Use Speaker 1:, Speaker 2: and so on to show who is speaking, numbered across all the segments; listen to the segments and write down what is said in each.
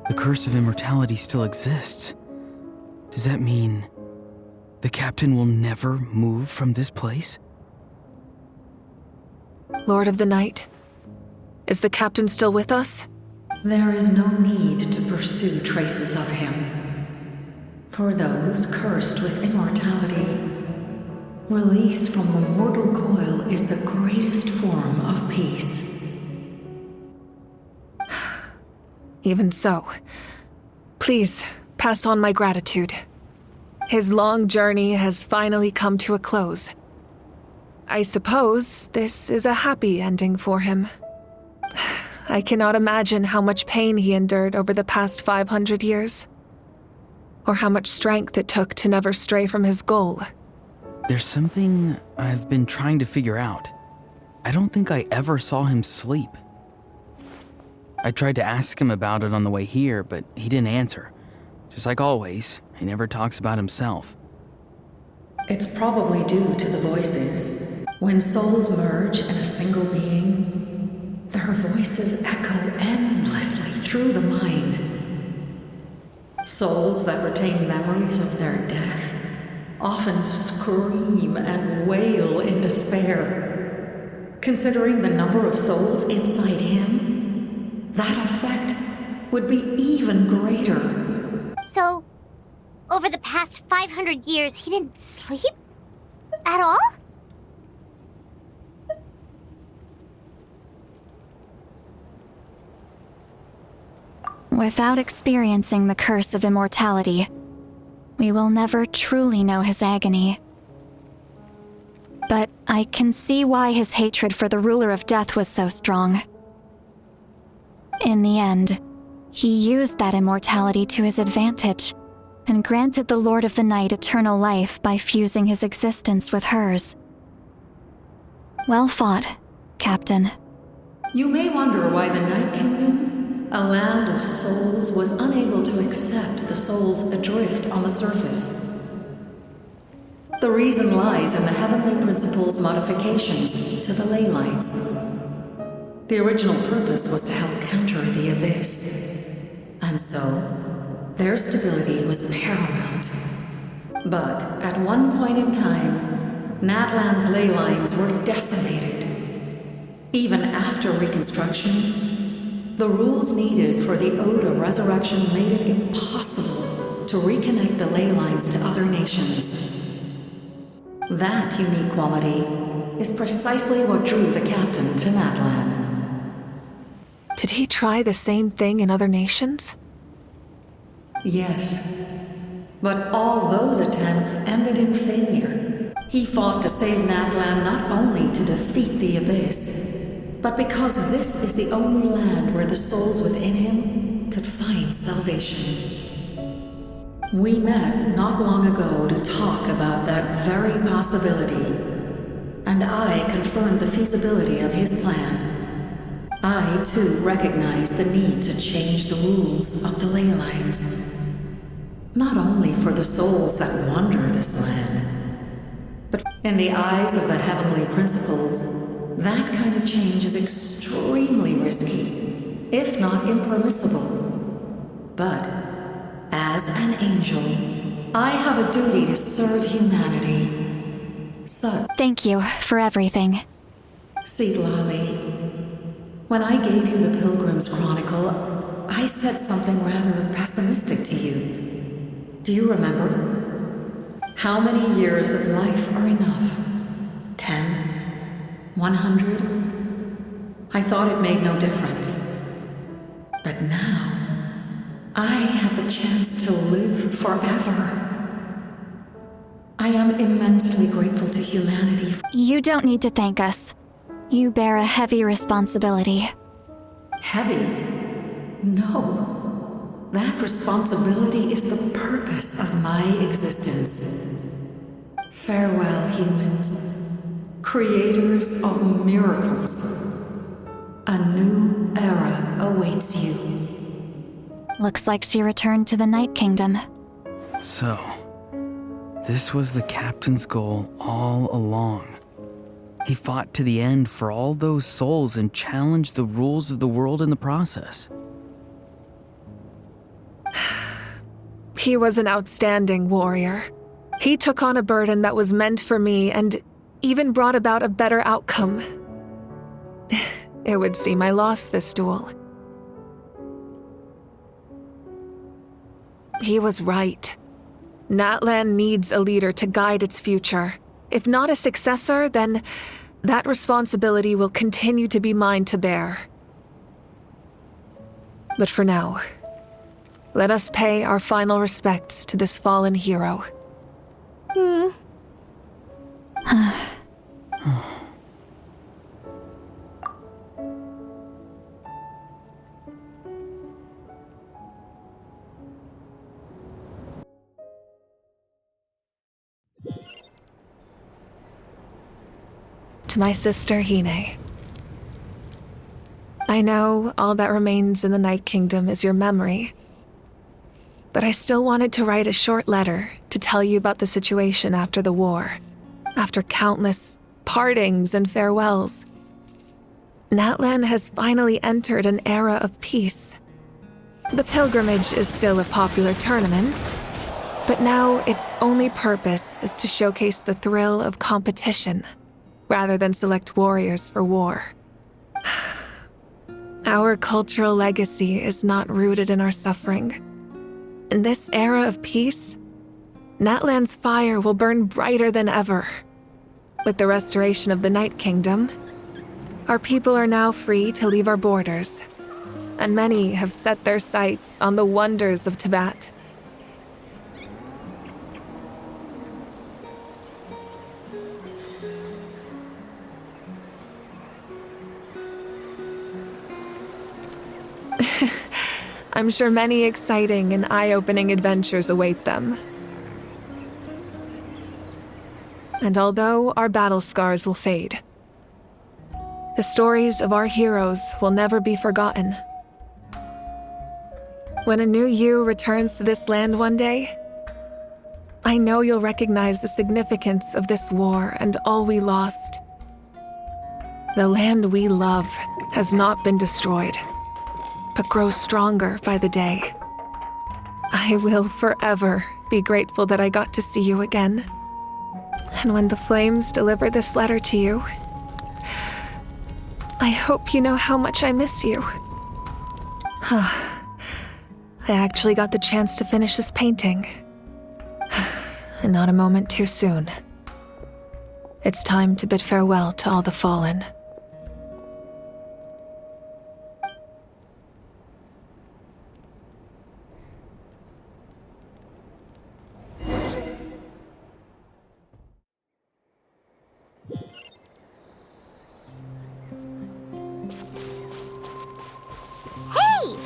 Speaker 1: the curse of immortality still exists. Does that mean the captain will never move from this place?
Speaker 2: Lord of the Night, is the captain still with us?
Speaker 3: There is no need to pursue traces of him. For those cursed with immortality, release from the mortal coil is the greatest form of peace.
Speaker 2: Even so, please pass on my gratitude. His long journey has finally come to a close. I suppose this is a happy ending for him. I cannot imagine how much pain he endured over the past 500 years, or how much strength it took to never stray from his goal.
Speaker 1: There's something I've been trying to figure out. I don't think I ever saw him sleep. I tried to ask him about it on the way here, but he didn't answer. Just like always, he never talks about himself.
Speaker 3: It's probably due to the voices. When souls merge in a single being, their voices echo endlessly through the mind. Souls that retain memories of their death often scream and wail in despair. Considering the number of souls inside him, that effect would be even greater.
Speaker 4: So, over the past 500 years, he didn't sleep? At all?
Speaker 5: Without experiencing the curse of immortality, we will never truly know his agony. But I can see why his hatred for the ruler of death was so strong. In the end, he used that immortality to his advantage, and granted the Lord of the Night eternal life by fusing his existence with hers. Well fought, Captain.
Speaker 3: You may wonder why the Night Kingdom, a land of souls, was unable to accept the souls adrift on the surface. The reason lies in the Heavenly Principle's modifications to the ley lines. The original purpose was to help counter the abyss, and so their stability was paramount. But at one point in time, Natlan's ley lines were decimated. Even after reconstruction, the rules needed for the Ode of Resurrection made it impossible to reconnect the ley lines to other nations. That unique quality is precisely what drew the captain to Natlan.
Speaker 2: Did he try the same thing in other nations?
Speaker 3: Yes, but all those attempts ended in failure. He fought to save Natlan not only to defeat the Abyss, but because this is the only land where the souls within him could find salvation. We met not long ago to talk about that very possibility, and I confirmed the feasibility of his plan. I, too, recognized the need to change the rules of the ley lines. Not only for the souls that wander this land, but in the eyes of the Heavenly Principles, that kind of change is extremely risky, if not impermissible. But as an angel, I have a duty to serve humanity. So,
Speaker 5: thank you for everything.
Speaker 3: Seedlolly, when I gave you the Pilgrim's Chronicle, I said something rather pessimistic to you. Do you remember? How many years of life are enough? 10? 100? I thought it made no difference. But now, I have the chance to live forever. I am immensely grateful to humanity.
Speaker 5: You don't need to thank us. You bear a heavy responsibility.
Speaker 3: Heavy? No. That responsibility is the purpose of my existence. Farewell, humans. Creators of miracles. A new era awaits you.
Speaker 5: Looks like she returned to the Night Kingdom.
Speaker 1: So, this was the captain's goal all along. He fought to the end for all those souls and challenged the rules of the world in the process.
Speaker 2: He was an outstanding warrior. He took on a burden that was meant for me and even brought about a better outcome. It would seem I lost this duel. He was right. Natlan needs a leader to guide its future. If not a successor, then that responsibility will continue to be mine to bear. But for now, let us pay our final respects to this fallen hero. To my sister Hine. I know all that remains in the Night Kingdom is your memory, but I still wanted to write a short letter to tell you about the situation after the war, after countless partings and farewells. Natlan has finally entered an era of peace. The pilgrimage is still a popular tournament, but now its only purpose is to showcase the thrill of competition, rather than select warriors for war. Our cultural legacy is not rooted in our suffering. In this era of peace, Natlan's fire will burn brighter than ever. With the restoration of the Night Kingdom, our people are now free to leave our borders, and many have set their sights on the wonders of Tibet. I'm sure many exciting and eye-opening adventures await them. And although our battle scars will fade, the stories of our heroes will never be forgotten. When a new you returns to this land one day, I know you'll recognize the significance of this war and all we lost. The land we love has not been destroyed, but grows stronger by the day. I will forever be grateful that I got to see you again. And when the flames deliver this letter to you, I hope you know how much I miss you. I actually got the chance to finish this painting. And not a moment too soon. It's time to bid farewell to all the fallen.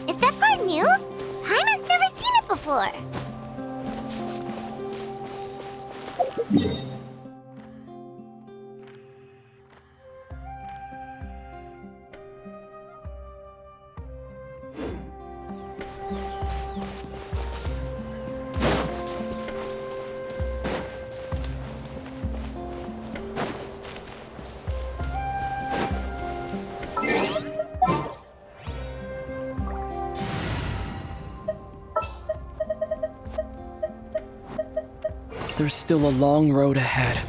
Speaker 4: Is that part new? Paimon's never seen it before.
Speaker 1: There's still a long road ahead.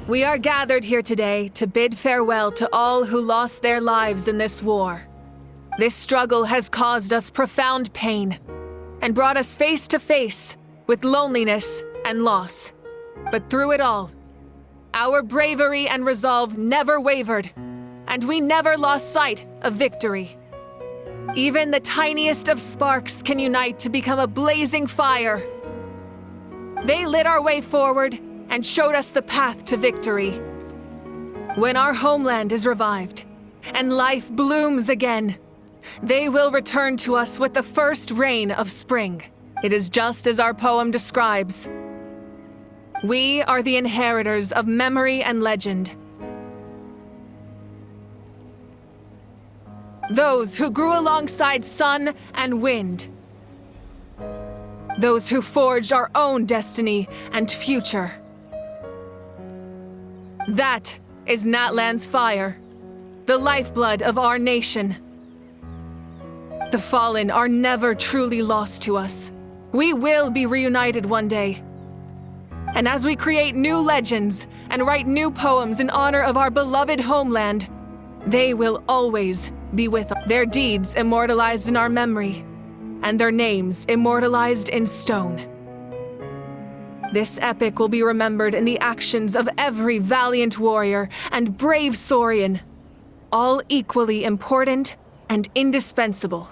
Speaker 2: We are gathered here today to bid farewell to all who lost their lives in this war. This struggle has caused us profound pain and brought us face to face with loneliness and loss. But through it all, our bravery and resolve never wavered, and we never lost sight of victory. Even the tiniest of sparks can unite to become a blazing fire. They lit our way forward and showed us the path to victory. When our homeland is revived and life blooms again, they will return to us with the first rain of spring. It is just as our poem describes. We are the inheritors of memory and legend. Those who grew alongside sun and wind. Those who forged our own destiny and future. That is Natlan's fire, the lifeblood of our nation. The fallen are never truly lost to us. We will be reunited one day. And as we create new legends and write new poems in honor of our beloved homeland, they will always be with us. Their deeds immortalized in our memory, and their names immortalized in stone. This epic will be remembered in the actions of every valiant warrior and brave Saurian, all equally important and indispensable.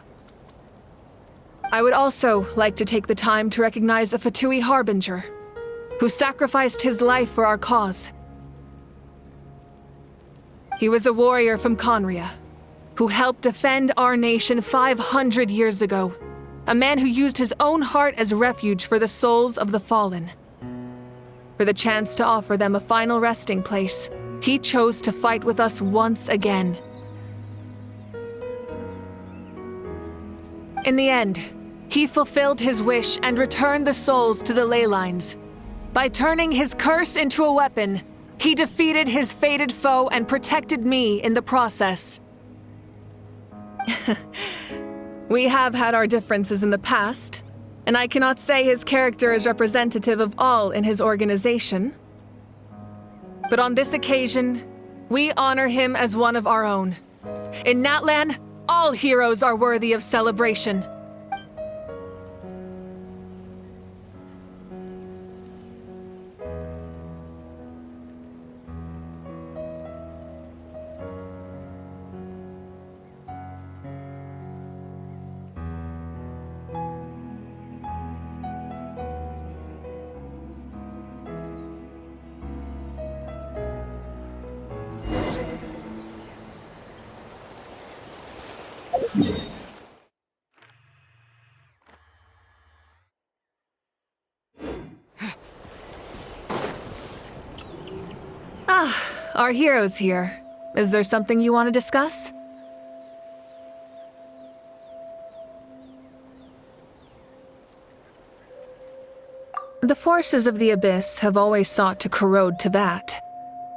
Speaker 2: I would also like to take the time to recognize a Fatui Harbinger, who sacrificed his life for our cause. He was a warrior from Conria, who helped defend our nation 500 years ago, a man who used his own heart as refuge for the souls of the fallen. For the chance to offer them a final resting place, he chose to fight with us once again. In the end, he fulfilled his wish and returned the souls to the ley lines. By turning his curse into a weapon, he defeated his fated foe and protected me in the process. We have had our differences in the past, and I cannot say his character is representative of all in his organization. But on this occasion, we honor him as one of our own. In Natlan, all heroes are worthy of celebration. Our hero's here. Is there something you want to discuss? The forces of the Abyss have always sought to corrode Tevat.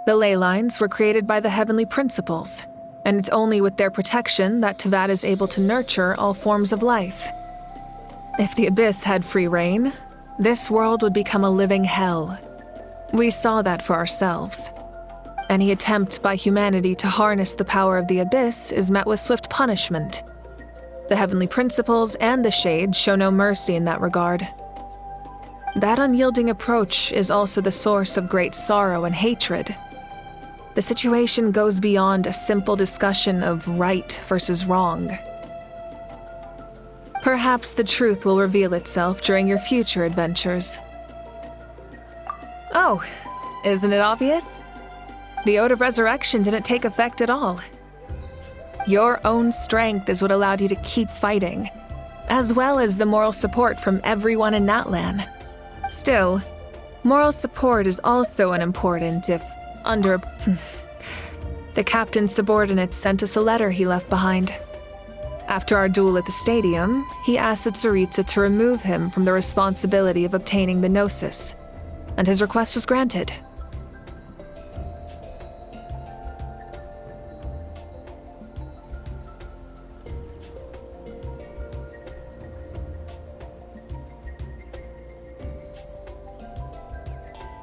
Speaker 2: The ley lines were created by the Heavenly Principles, and it's only with their protection that Tevat is able to nurture all forms of life. If the Abyss had free reign, this world would become a living hell. We saw that for ourselves. Any attempt by humanity to harness the power of the Abyss is met with swift punishment. The Heavenly Principles and the Shades show no mercy in that regard. That unyielding approach is also the source of great sorrow and hatred. The situation goes beyond a simple discussion of right versus wrong. Perhaps the truth will reveal itself during your future adventures. Oh, isn't it obvious? The Ode of Resurrection didn't take effect at all. Your own strength is what allowed you to keep fighting, as well as the moral support from everyone in Natlan. Still, moral support is also unimportant if, under... The captain's subordinates sent us a letter he left behind. After our duel at the stadium, he asked Tsaritsa to remove him from the responsibility of obtaining the Gnosis, and his request was granted.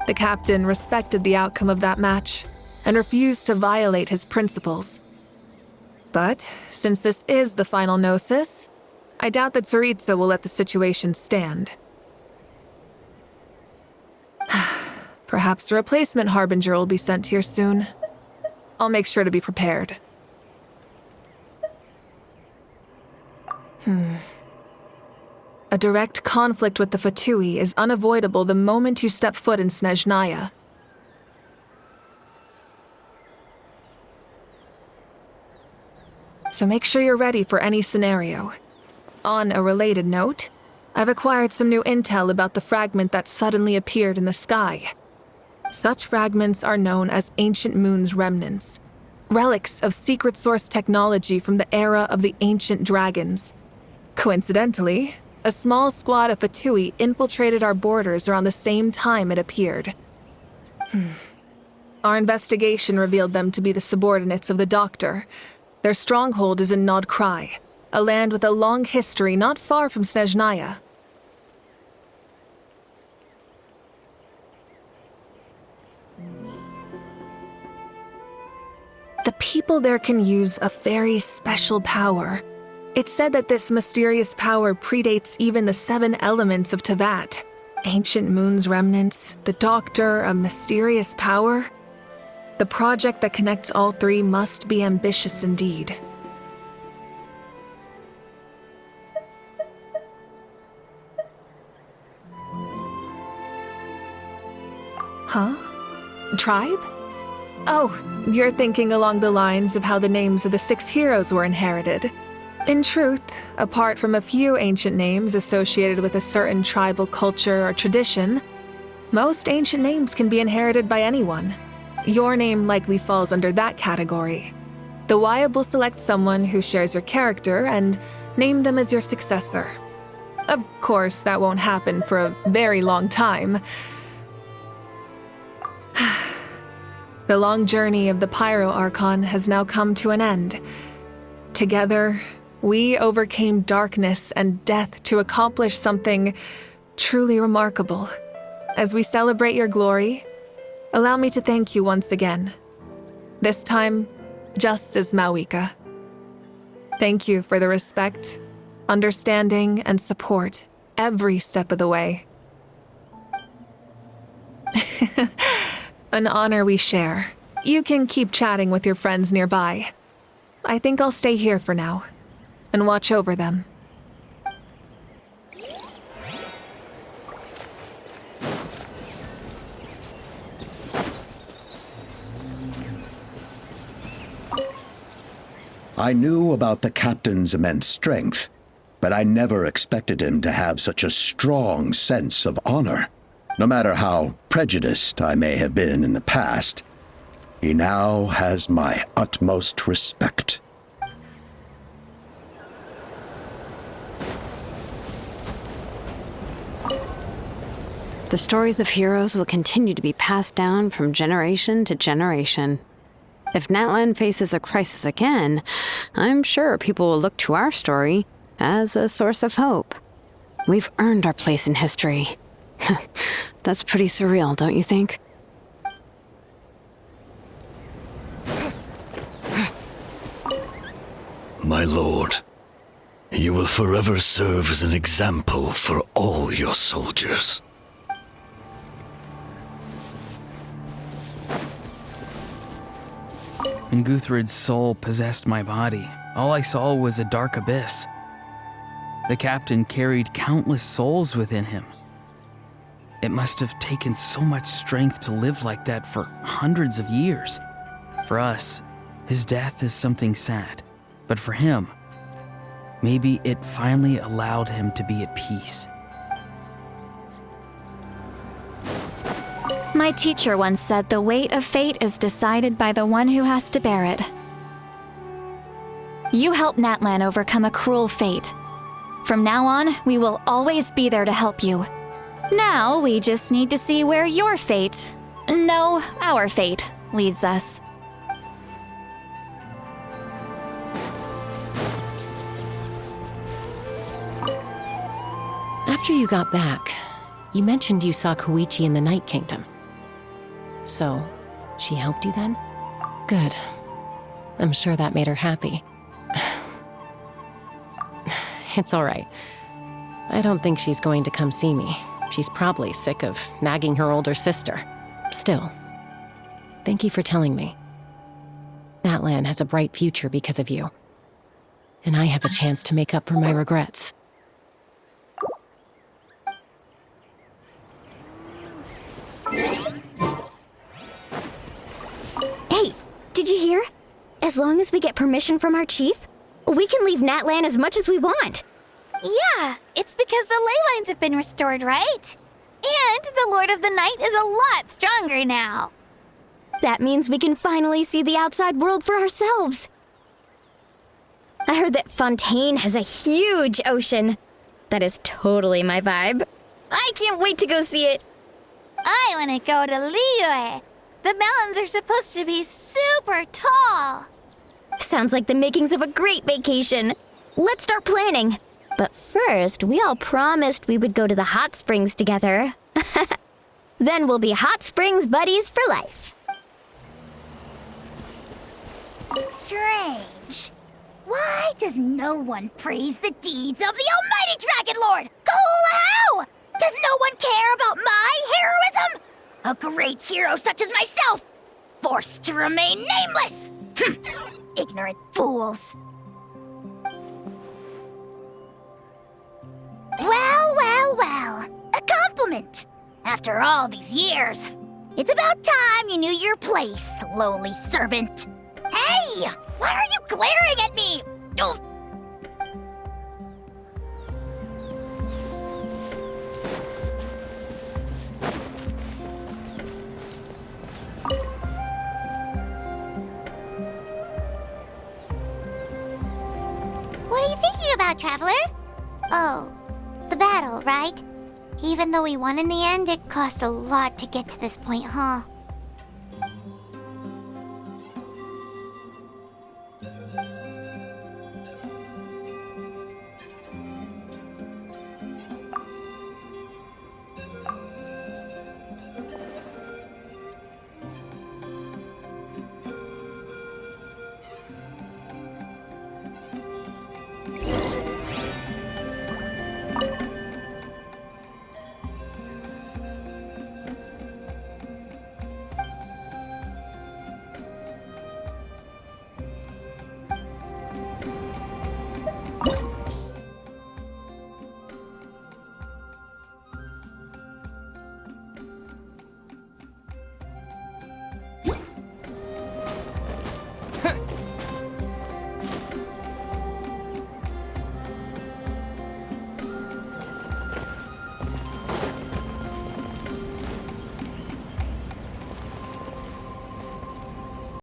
Speaker 2: The captain respected the outcome of that match and refused to violate his principles. But since this is the final Gnosis, I doubt that Tsaritsa will let the situation stand. Perhaps a replacement Harbinger will be sent here soon. I'll make sure to be prepared. A direct conflict with the Fatui is unavoidable the moment you step foot in Snezhnaya. So make sure you're ready for any scenario. On a related note, I've acquired some new intel about the fragment that suddenly appeared in the sky. Such fragments are known as Ancient Moon's remnants, relics of secret source technology from the era of the Ancient Dragons. Coincidentally, a small squad of Fatui infiltrated our borders around the same time it appeared. Our investigation revealed them to be the subordinates of the Doctor. Their stronghold is in Nod Krai, a land with a long history not far from Snezhnaya. The people there can use a very special power. It's said that this mysterious power predates even the 7 elements of Tevat. Ancient Moon's remnants, the Doctor, a mysterious power. The project that connects all 3 must be ambitious indeed. Huh? Tribe? Oh, you're thinking along the lines of how the names of the 6 heroes were inherited. In truth, apart from a few ancient names associated with a certain tribal culture or tradition, most ancient names can be inherited by anyone. Your name likely falls under that category. The Wyatt will select someone who shares your character and name them as your successor. Of course, that won't happen for a very long time. The long journey of the Pyro Archon has now come to an end. Together, we overcame darkness and death to accomplish something truly remarkable. As we celebrate your glory, allow me to thank you once again. This time, just as Mawika. Thank you for the respect, understanding, and support every step of the way. An honor we share. You can keep chatting with your friends nearby. I think I'll stay here for now and watch over them.
Speaker 6: I knew about the captain's immense strength, but I never expected him to have such a strong sense of honor. No matter how prejudiced I may have been in the past, he now has my utmost respect.
Speaker 7: The stories of heroes will continue to be passed down from generation to generation. If Natlan faces a crisis again, I'm sure people will look to our story as a source of hope. We've earned our place in history. That's pretty surreal, don't you think?
Speaker 8: My lord, you will forever serve as an example for all your soldiers.
Speaker 1: When Guthred's soul possessed my body, all I saw was a dark abyss. The captain carried countless souls within him. It must have taken so much strength to live like that for hundreds of years. For us, his death is something sad, but for him, maybe it finally allowed him to be at peace.
Speaker 5: My teacher once said the weight of fate is decided by the one who has to bear it. You helped Natlan overcome a cruel fate. From now on, we will always be there to help you. Now, we just need to see where your fate, no, our fate, leads us.
Speaker 9: After you got back, you mentioned you saw Koichi in the Night Kingdom. So, she helped you then? Good. I'm sure that made her happy. It's all right. I don't think she's going to come see me. She's probably sick of nagging her older sister. Still, thank you for telling me. Natlan has a bright future because of you. And I have a chance to make up for my regrets.
Speaker 10: Hey, did you hear? As long as we get permission from our chief, we can leave Natlan as much as we want.
Speaker 4: Yeah, it's because the ley lines have been restored, right? And the Lord of the Night is a lot stronger now.
Speaker 10: That means we can finally see the outside world for ourselves. I heard that Fontaine has a huge ocean. That is totally my vibe. I can't wait to go see it.
Speaker 4: I want to go to Liyue. The mountains are supposed to be super tall.
Speaker 10: Sounds like the makings of a great vacation. Let's start planning. But first, we all promised we would go to the hot springs together. Then we'll be hot springs buddies for life.
Speaker 4: Strange. Why does no one praise the deeds of the Almighty Dragon Lord? Kahula-how! Does no one care about my heroism? A great hero such as myself, forced to remain nameless! Ignorant fools. Well. A compliment. After all these years, it's about time you knew your place, lowly servant. Hey! Why are you glaring at me? Oof. What are you thinking about, Traveler? Oh, the battle, right? Even though we won in the end, it cost a lot to get to this point, huh?